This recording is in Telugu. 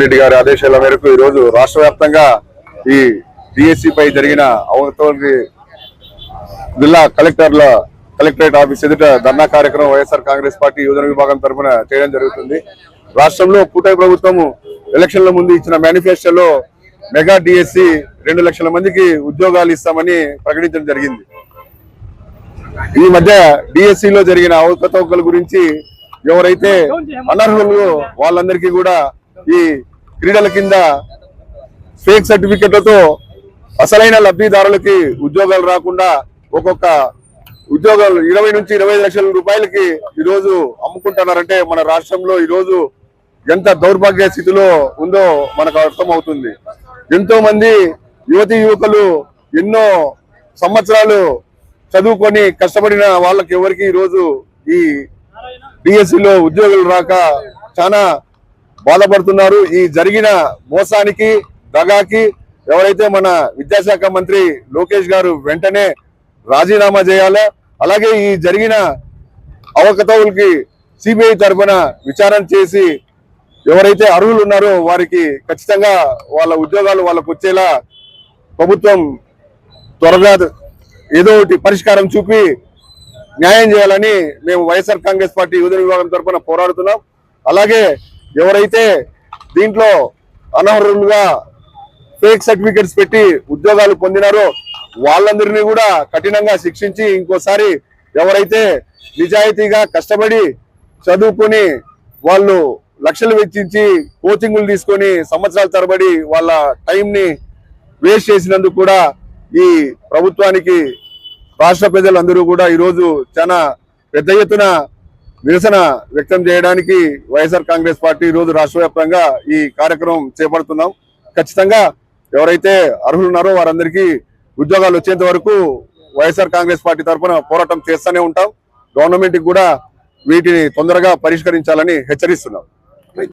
రెడ్డి గారి ఆదేశాల మేరకు ఈ రోజు రాష్ట్ర వ్యాప్తంగా ఈ డిఎస్సి పై జరిగిన అవకతవకలకి జిల్లా కలెక్టరేట్ ఆఫీస్ ఎదుట ధర్నా కార్యక్రమం వైఎస్ఆర్ కాంగ్రెస్ పార్టీ యువజన విభాగం తరఫున చేయడం జరుగుతుంది. రాష్ట్రంలో కూటమి ప్రభుత్వం ఎలక్షన్ల ముందు ఇచ్చిన మేనిఫెస్టోలో మెగా డిఎస్సి 2 లక్షల మందికి ఉద్యోగాలు ఇస్తామని ప్రకటించడం జరిగింది. ఈ మధ్య డిఎస్సిలో జరిగిన అవకతవకల గురించి ఎవరైతే అనర్హులు వాళ్ళందరికీ కూడా ఈ క్రీడల కింద ఫేక్ సర్టిఫికెట్లతో అసలైన లబ్ధిదారులకి ఉద్యోగాలు రాకుండా ఒక్కొక్క ఉద్యోగాలు 20 నుంచి 25 లక్షల రూపాయలకి ఈరోజు అమ్ముకుంటున్నారంటే మన రాష్ట్రంలో ఈరోజు ఎంత దౌర్భాగ్య స్థితిలో ఉందో మనకు అర్థమవుతుంది. ఎంతో మంది యువతీ యువకులు ఎన్నో సంవత్సరాలు చదువుకొని కష్టపడిన వాళ్ళకి ఎవరికి ఈరోజు ఈ డిఎస్సిలో ఉద్యోగులు రాక చాలా బాధపడుతున్నారు. ఈ జరిగిన మోసానికి దగాకి ఎవరైతే మన విద్యాశాఖ మంత్రి లోకేష్ గారు వెంటనే రాజీనామా చేయాలి. అలాగే ఈ జరిగిన అవకతవకలకి సిబిఐ తరఫున విచారణ చేసి ఎవరైతే అర్హులు ఉన్నారో వారికి ఖచ్చితంగా వాళ్ళ ఉద్యోగాలు వాళ్ళకు వచ్చేలా ప్రభుత్వం త్వరగా ఏదో ఒకటి పరిష్కారం చూపి న్యాయం చేయాలని మేము వైఎస్ఆర్ కాంగ్రెస్ పార్టీ యువజన విభాగం తరఫున పోరాడుతున్నాం. అలాగే ఎవరైతే దీంట్లో అనర్హులుగా ఫేక్ సర్టిఫికెట్స్ పెట్టి ఉద్యోగాలు పొందినారో వాళ్ళందరినీ కూడా కఠినంగా శిక్షించి ఇంకోసారి ఎవరైతే నిజాయితీగా కష్టపడి చదువుకుని వాళ్ళు లక్షలు వెచ్చించి కోచింగ్లు తీసుకొని సంవత్సరాల తరబడి వాళ్ళ టైంని వేస్ట్ చేసినందుకు కూడా ఈ ప్రభుత్వానికి రాష్ట్ర ప్రజలందరూ కూడా ఈరోజు చాలా పెద్ద ఎత్తున నిరసన వ్యక్తం చేయడానికి వైఎస్ఆర్ కాంగ్రెస్ పార్టీ ఈరోజు రాష్ట్ర వ్యాప్తంగా ఈ కార్యక్రమం చేపడుతున్నాం. ఖచ్చితంగా ఎవరైతే అర్హులు ఉన్నారో వారందరికీ ఉద్యోగాలు వచ్చేంత వరకు వైఎస్ఆర్ కాంగ్రెస్ పార్టీ తరఫున పోరాటం చేస్తూనే ఉంటాం. గవర్నమెంట్ కూడా వీటిని తొందరగా పరిష్కరించాలని హెచ్చరిస్తున్నాం.